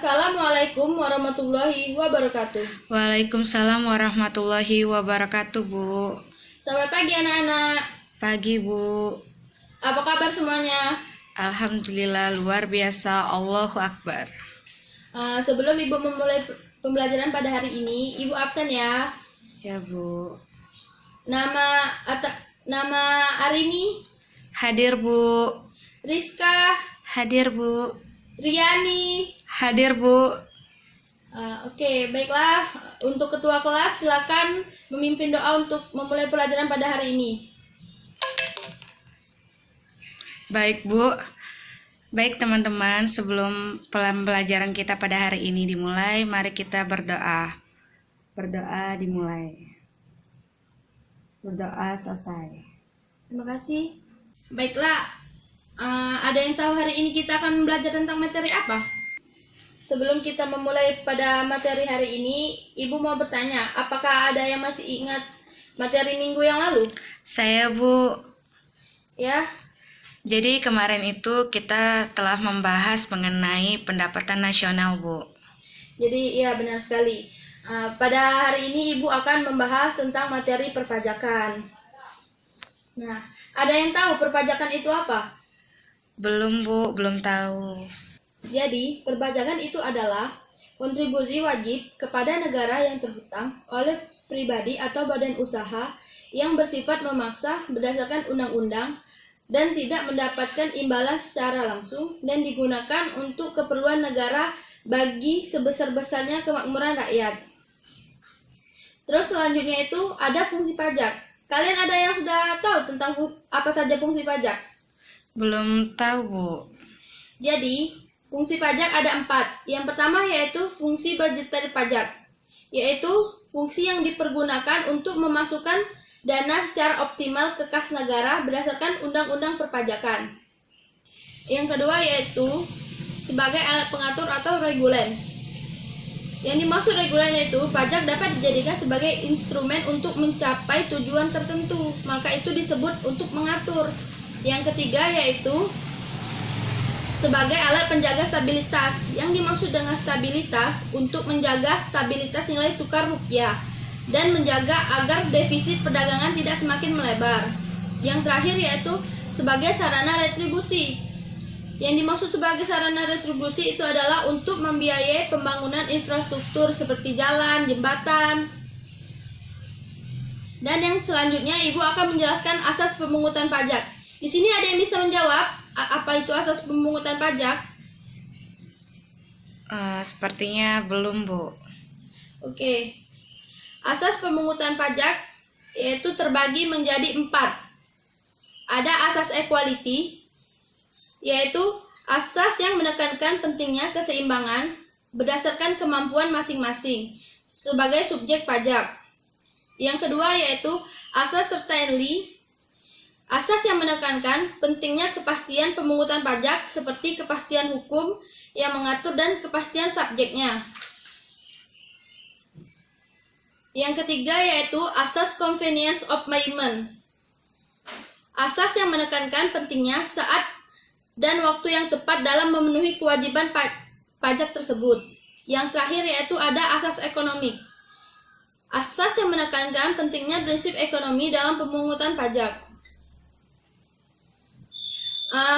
Assalamualaikum warahmatullahi wabarakatuh. Waalaikumsalam warahmatullahi wabarakatuh, Bu. Selamat pagi anak-anak. Pagi, Bu. Apa kabar semuanya? Alhamdulillah luar biasa, Allahu Akbar. Sebelum Ibu memulai pembelajaran pada hari ini, Ibu absen ya. Ya, Bu. Nama Arini, Hadir, Bu. Rizka, Hadir, Bu. Riani. Hadir, Bu. Oke, baiklah. Untuk ketua kelas silakan memimpin doa untuk memulai pelajaran pada hari ini. Baik, Bu. Baik, teman-teman, sebelum pembelajaran kita pada hari ini dimulai, mari kita berdoa. Berdoa dimulai. Berdoa selesai. Terima kasih. Baiklah, ada yang tahu hari ini kita akan belajar tentang materi apa? Sebelum kita memulai pada materi hari ini, Ibu mau bertanya, apakah ada yang masih ingat materi minggu yang lalu? Saya, Bu. Ya, Jadi kemarin itu kita telah membahas mengenai pendapatan nasional, Bu. jadi iya benar sekali. Pada hari ini Ibu akan membahas tentang materi perpajakan. Nah, ada yang tahu perpajakan itu apa? Belum, Bu, belum tahu. Jadi, perpajakan itu adalah kontribusi wajib kepada negara yang terhutang oleh pribadi atau badan usaha yang bersifat memaksa berdasarkan undang-undang dan tidak mendapatkan imbalan secara langsung dan digunakan untuk keperluan negara bagi sebesar-besarnya kemakmuran rakyat. Terus selanjutnya itu ada fungsi pajak. Kalian ada yang sudah tahu tentang apa saja fungsi pajak? Belum tahu, Bu. Jadi, fungsi pajak ada 4. Yang pertama yaitu fungsi budgeter pajak, yaitu fungsi yang dipergunakan untuk memasukkan dana secara optimal ke kas negara berdasarkan undang-undang perpajakan. Yang kedua yaitu sebagai alat pengatur atau regulen. Yang dimaksud regulen itu pajak dapat dijadikan sebagai instrumen untuk mencapai tujuan tertentu, maka itu disebut untuk mengatur. Yang ketiga yaitu sebagai alat penjaga stabilitas. Yang dimaksud dengan stabilitas untuk menjaga stabilitas nilai tukar rupiah dan menjaga agar defisit perdagangan tidak semakin melebar. Yang terakhir yaitu sebagai sarana retribusi. Yang dimaksud sebagai sarana retribusi itu adalah untuk membiayai pembangunan infrastruktur seperti jalan, jembatan. Dan yang selanjutnya Ibu akan menjelaskan asas pemungutan pajak. Di sini ada yang bisa menjawab apa itu asas pemungutan pajak? Sepertinya belum, Bu. Oke. Asas pemungutan pajak yaitu terbagi menjadi 4. Ada asas equality, yaitu asas yang menekankan pentingnya keseimbangan berdasarkan kemampuan masing-masing sebagai subjek pajak. Yang kedua yaitu asas certainty, asas yang menekankan pentingnya kepastian pemungutan pajak seperti kepastian hukum yang mengatur dan kepastian subjeknya. Yang ketiga yaitu asas convenience of payment, asas yang menekankan pentingnya saat dan waktu yang tepat dalam memenuhi kewajiban pajak tersebut. Yang terakhir yaitu ada asas ekonomi, asas yang menekankan pentingnya prinsip ekonomi dalam pemungutan pajak.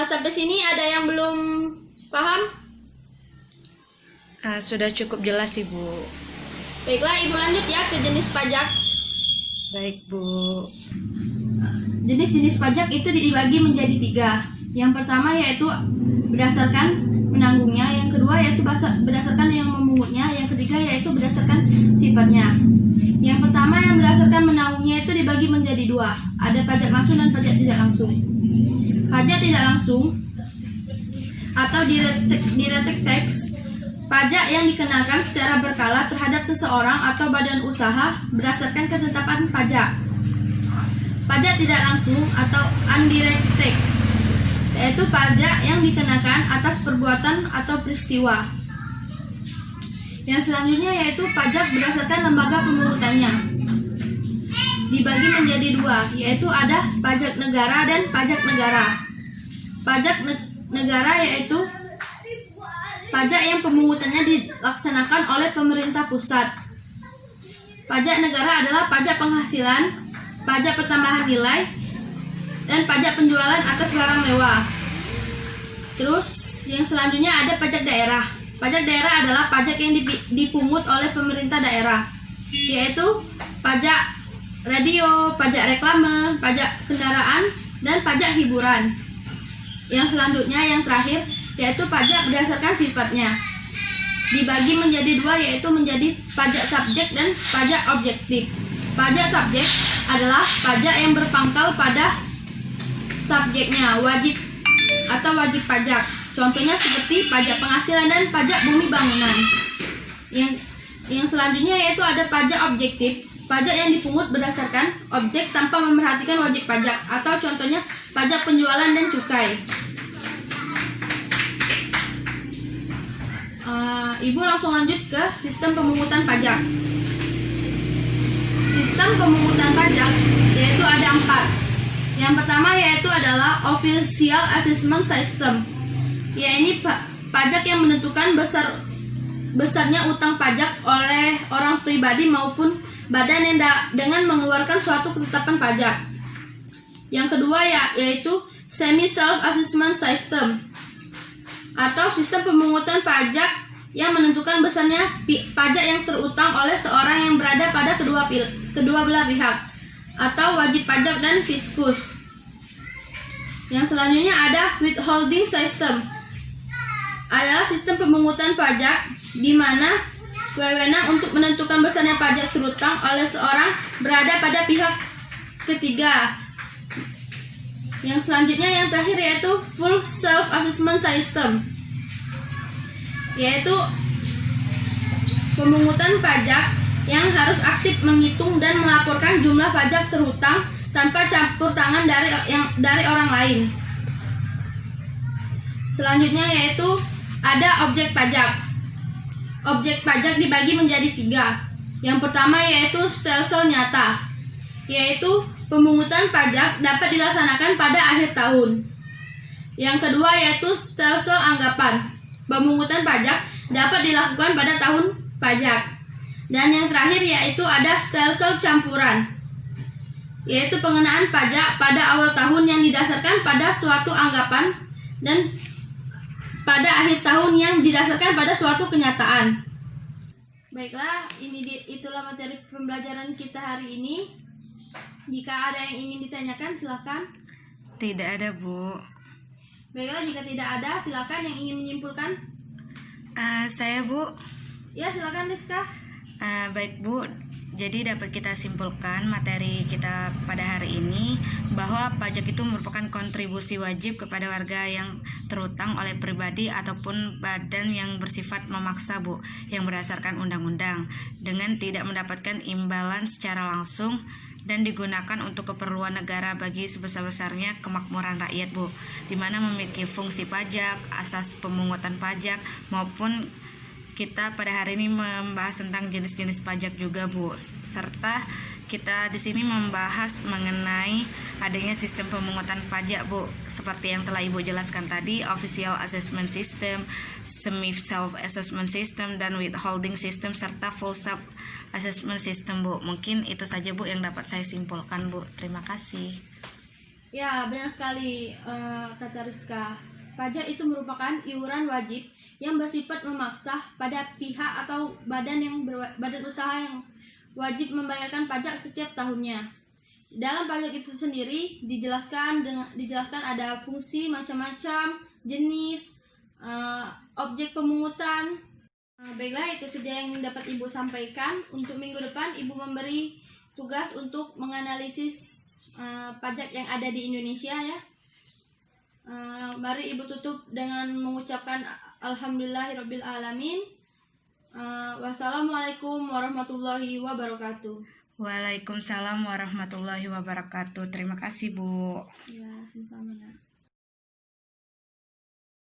Sampai sini ada yang belum paham? Sudah cukup jelas, Ibu. Baiklah, Ibu lanjut ya ke jenis pajak. Baik, Bu. Jenis-jenis pajak itu dibagi menjadi 3. Yang pertama yaitu berdasarkan menanggungnya, yang kedua yaitu berdasarkan yang memungutnya, yang ketiga yaitu berdasarkan sifatnya. Yang pertama yang berdasarkan menanggungnya itu dibagi menjadi 2. Ada pajak langsung dan pajak tidak langsung. Pajak tidak langsung atau direct tax, pajak yang dikenakan secara berkala terhadap seseorang atau badan usaha berdasarkan ketetapan pajak. Pajak tidak langsung atau indirect tax, yaitu pajak yang dikenakan atas perbuatan atau peristiwa. Yang selanjutnya yaitu pajak berdasarkan lembaga pemungutannya. Dibagi menjadi 2, yaitu ada pajak negara dan pajak negara. Pajak negara yaitu pajak yang pemungutannya dilaksanakan oleh pemerintah pusat. Pajak negara adalah pajak penghasilan, pajak pertambahan nilai, dan pajak penjualan atas barang mewah. Terus yang selanjutnya ada pajak daerah. Pajak daerah adalah pajak yang dipungut oleh pemerintah daerah, yaitu pajak radio, pajak reklame, pajak kendaraan, dan pajak hiburan. Yang selanjutnya yang terakhir yaitu pajak berdasarkan sifatnya. Dibagi menjadi dua, yaitu menjadi pajak subjek dan pajak objektif. Pajak subjek adalah pajak yang berpangkal pada subjeknya, wajib atau wajib pajak. Contohnya seperti pajak penghasilan dan pajak bumi bangunan. Yang selanjutnya yaitu ada pajak objektif, pajak yang dipungut berdasarkan objek tanpa memerhatikan wajib pajak, atau contohnya pajak penjualan dan cukai. Ibu langsung lanjut ke sistem pemungutan pajak. Sistem pemungutan pajak yaitu ada 4. Yang pertama yaitu adalah Official Assessment System. Ini pajak yang menentukan besarnya utang pajak oleh orang pribadi maupun badan yang dengan mengeluarkan suatu ketetapan pajak. Yang kedua yaitu Semi Self Assessment System, atau sistem pemungutan pajak yang menentukan besarnya pajak yang terutang oleh seorang yang berada pada kedua belah pihak, atau wajib pajak dan fiskus. Yang selanjutnya ada Withholding System, adalah sistem pemungutan pajak di mana wewenang untuk menentukan besarnya pajak terutang oleh seorang berada pada pihak ketiga. Yang selanjutnya yang terakhir yaitu Full Self Assessment System, yaitu pemungutan pajak yang harus aktif menghitung dan melaporkan jumlah pajak terhutang tanpa campur tangan dari orang lain. Selanjutnya yaitu ada objek pajak. Objek pajak dibagi menjadi 3. Yang pertama yaitu stelsel nyata, yaitu pemungutan pajak dapat dilaksanakan pada akhir tahun. Yang kedua yaitu stelsel anggapan. Pemungutan pajak dapat dilakukan pada tahun pajak. Dan yang terakhir yaitu ada stelsel campuran, yaitu pengenaan pajak pada awal tahun yang didasarkan pada suatu anggapan dan pada akhir tahun yang didasarkan pada suatu kenyataan. Baiklah, itulah materi pembelajaran kita hari ini. Jika ada yang ingin ditanyakan silakan. Tidak ada, Bu. Baiklah, jika tidak ada, silakan yang ingin menyimpulkan. Saya, Bu. Ya, silakan Rizka. Baik, Bu. Jadi dapat kita simpulkan materi kita pada hari ini bahwa pajak itu merupakan kontribusi wajib kepada warga yang terutang oleh pribadi ataupun badan yang bersifat memaksa, Bu, yang berdasarkan undang-undang dengan tidak mendapatkan imbalan secara langsung dan digunakan untuk keperluan negara bagi sebesar-besarnya kemakmuran rakyat, Bu, di mana memiliki fungsi pajak, asas pemungutan pajak maupun kita pada hari ini membahas tentang jenis-jenis pajak juga, Bu, serta kita di sini membahas mengenai adanya sistem pemungutan pajak, Bu, seperti yang telah Ibu jelaskan tadi, Official Assessment System, Semi Self Assessment System, dan Withholding System, serta Full Self Assessment System, Bu. Mungkin itu saja, Bu, yang dapat saya simpulkan, Bu. Terima kasih. Ya, benar sekali kata Rizka. Pajak itu merupakan iuran wajib yang bersifat memaksa pada pihak atau badan usaha yang wajib membayarkan pajak setiap tahunnya. Dalam pajak itu sendiri dijelaskan ada fungsi macam-macam, jenis, objek pemungutan. Baiklah, itu saja yang dapat Ibu sampaikan. Untuk minggu depan Ibu memberi tugas untuk menganalisis pajak yang ada di Indonesia, ya. Mari Ibu tutup dengan mengucapkan Alhamdulillahirabbil alamin. Wassalamualaikum warahmatullahi wabarakatuh. Waalaikumsalam warahmatullahi wabarakatuh. Terima kasih, Bu. Ya, sama-sama.